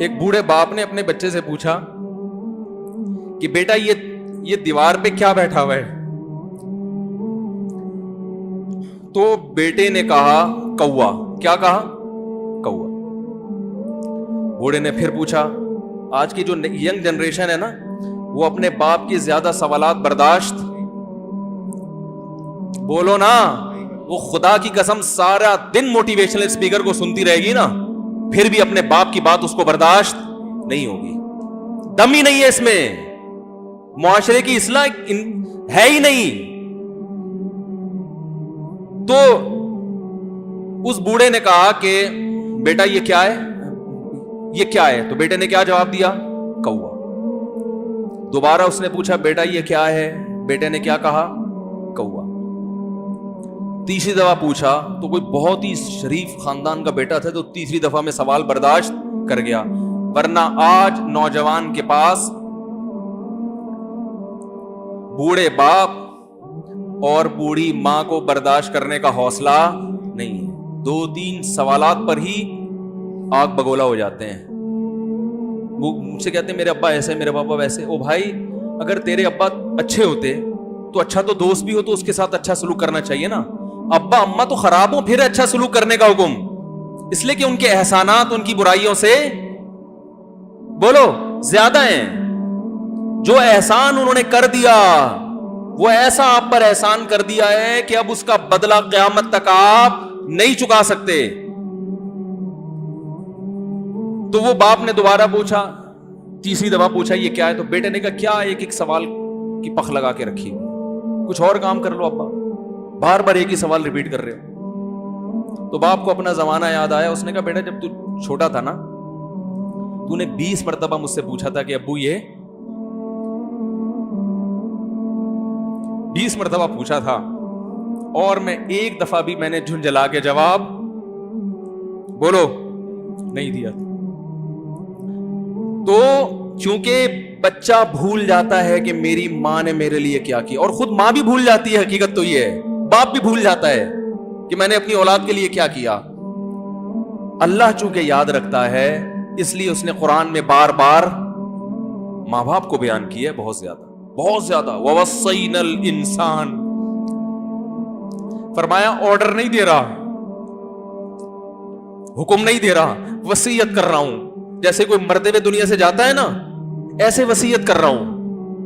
ایک بوڑھے باپ نے اپنے بچے سے پوچھا کہ بیٹا یہ دیوار پہ کیا بیٹھا ہوا ہے؟ تو بیٹے نے کہا کوا. کیا کہا؟ کوا. بوڑھے نے پھر پوچھا. آج کی جو ینگ جنریشن ہے نا, وہ اپنے باپ کی زیادہ سوالات برداشت, بولو نا, وہ خدا کی قسم سارا دن موٹیویشنل اسپیکر کو سنتی رہے گی نا, پھر بھی اپنے باپ کی بات اس کو برداشت نہیں ہوگی. دم ہی نہیں ہے اس میں, معاشرے کی اصلاح ہے ہی نہیں. تو اس بوڑھے نے کہا کہ بیٹا یہ کیا ہے, یہ کیا ہے؟ تو بیٹے نے کیا جواب دیا؟ کوا. دوبارہ اس نے پوچھا بیٹا یہ کیا ہے؟ بیٹے نے کیا کہا؟ کوا. تیسری دفعہ پوچھا تو کوئی بہت ہی شریف خاندان کا بیٹا تھا, تو تیسری دفعہ میں سوال برداشت کر گیا. ورنہ آج نوجوان کے پاس بوڑھے باپ اور بوڑھی ماں کو برداشت کرنے کا حوصلہ نہیں ہے. 2-3 سوالات پر ہی آگ بگولا ہو جاتے ہیں. وہ مجھ سے کہتے ہیں میرے ابا ایسے, میرے پاپا ویسے. او بھائی, اگر تیرے ابا اچھے ہوتے تو اچھا تو دوست بھی ہو تو اس کے ساتھ اچھا سلوک کرنا چاہیے نا. ابا اما تو خراب ہو پھر اچھا سلوک کرنے کا حکم, اس لیے کہ ان کے احسانات ان کی برائیوں سے بولو زیادہ ہیں. جو احسان انہوں نے کر دیا وہ ایسا آپ پر احسان کر دیا ہے کہ اب اس کا بدلہ قیامت تک آپ نہیں چکا سکتے. تو وہ باپ نے دوبارہ پوچھا, تیسری دفعہ پوچھا یہ کیا ہے؟ تو بیٹے نے کہا کیا ایک سوال کی پخ لگا کے رکھی, کچھ اور کام کر لو ابا, بار بار ایک ہی سوال ریپیٹ کر رہے ہو. تو باپ کو اپنا زمانہ یاد آیا. اس نے کہا بیٹا جب تو چھوٹا تھا نا, تو نے 20 مرتبہ مجھ سے پوچھا تھا کہ ابو یہ 20 مرتبہ پوچھا تھا, اور میں ایک دفعہ بھی میں نے جھنجھلا کے جواب بولو نہیں دیا. تو چونکہ بچہ بھول جاتا ہے کہ میری ماں نے میرے لیے کیا کیا, اور خود ماں بھی بھول جاتی ہے, حقیقت تو یہ ہے, باپ بھی بھول جاتا ہے کہ میں نے اپنی اولاد کے لیے کیا کیا. اللہ چونکہ یاد رکھتا ہے اس لیے اس نے قرآن میں بار بار ماں باپ کو بیان کیا ہے, بہت زیادہ بہت زیادہ. وَوَصَّيْنَا الْإِنسَانَ, فرمایا آرڈر نہیں دے رہا, حکم نہیں دے رہا, وصیت کر رہا ہوں. جیسے کوئی مرتے ہوئے دنیا سے جاتا ہے نا, ایسے وصیت کر رہا ہوں,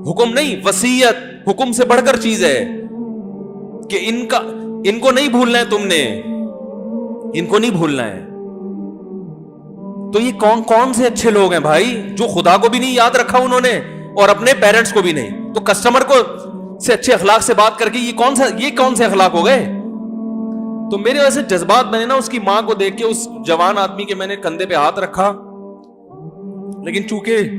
حکم نہیں. وصیت حکم سے بڑھ کر چیز ہے کہ ان کو نہیں بھولنا ہے, تم نے ان کو نہیں بھولنا ہے. تو یہ کون سے اچھے لوگ ہیں بھائی, جو خدا کو بھی نہیں یاد رکھا انہوں نے اور اپنے پیرنٹس کو بھی نہیں. تو کسٹمر کو سے اچھے اخلاق سے بات کر کے یہ کون سے اخلاق ہو گئے؟ تو میرے ویسے جذبات میں نے نا اس کی ماں کو دیکھ کے اس جوان آدمی کے میں نے کندھے پہ ہاتھ رکھا, لیکن چونکہ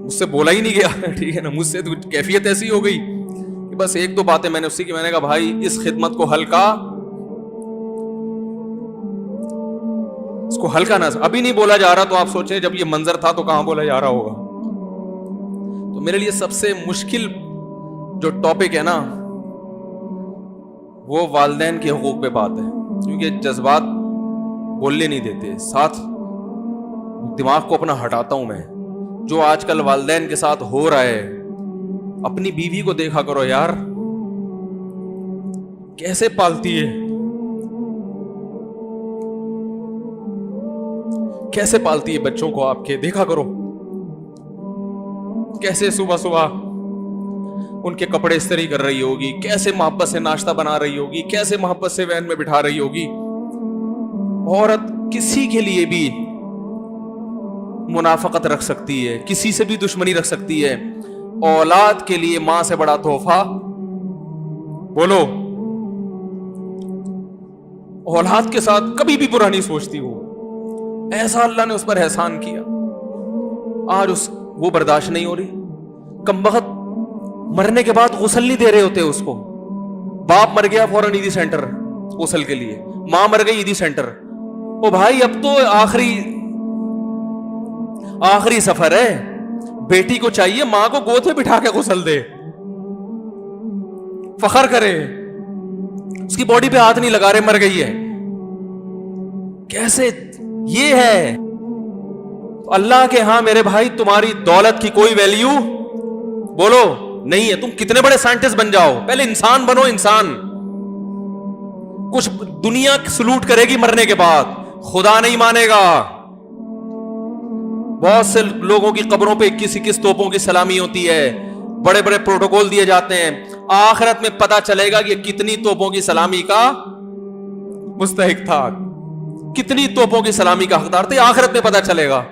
مجھ سے بولا ہی نہیں گیا, ٹھیک ہے نا, مجھ سے تو کیفیت ایسی ہو گئی کہ بس 1-2 باتیں میں نے اسی کی, میں نے کہا بھائی اس خدمت کو ہلکا, اس کو ہلکا نہ, ابھی نہیں بولا جا رہا تو آپ سوچیں جب یہ منظر تھا تو کہاں بولا جا رہا ہوگا. تو میرے لیے سب سے مشکل جو ٹاپک ہے نا وہ والدین کے حقوق پہ بات ہے, کیونکہ جذبات بولنے نہیں دیتے, ساتھ دماغ کو اپنا ہٹاتا ہوں میں. جو آج کل والدین کے ساتھ ہو رہا ہے, اپنی بیوی کو دیکھا کرو یار, کیسے پالتی ہے, کیسے پالتی ہے بچوں کو آپ کے, دیکھا کرو کیسے صبح صبح ان کے کپڑے استری کر رہی ہوگی, کیسے محبت سے ناشتہ بنا رہی ہوگی, کیسے محبت سے وین میں بٹھا رہی ہوگی. عورت کسی کے لیے بھی منافقت رکھ سکتی ہے, کسی سے بھی دشمنی رکھ سکتی ہے. اولاد کے لیے ماں سے بڑا تحفہ بولو, اولاد کے ساتھ کبھی بھی برا نہیں سوچتی وہ, ایسا اللہ نے اس پر احسان کیا. آج وہ برداشت نہیں ہو رہی. کمبخت مرنے کے بعد غسل نہیں دے رہے ہوتے اس کو. باپ مر گیا فوراً عیدی سینٹر غسل کے لیے, ماں مر گئی عیدی سینٹر. او بھائی اب تو آخری سفر ہے, بیٹی کو چاہیے ماں کو گود میں بٹھا کے غسل دے, فخر کرے, اس کی باڈی پہ ہاتھ نہیں لگا رہے, مر گئی ہے. کیسے یہ ہے تو اللہ کے ہاں میرے بھائی تمہاری دولت کی کوئی ویلیو بولو نہیں ہے. تم کتنے بڑے سائنٹسٹ بن جاؤ, پہلے انسان بنو. انسان کچھ دنیا سلوٹ کرے گی مرنے کے بعد, خدا نہیں مانے گا. بہت سے لوگوں کی قبروں پہ 21 توپوں کی سلامی ہوتی ہے, بڑے بڑے پروٹوکول دیے جاتے ہیں. آخرت میں پتا چلے گا کہ کتنی توپوں کی سلامی کا مستحق تھا, کتنی توپوں کی سلامی کا حقدار تھا, آخرت میں پتا چلے گا.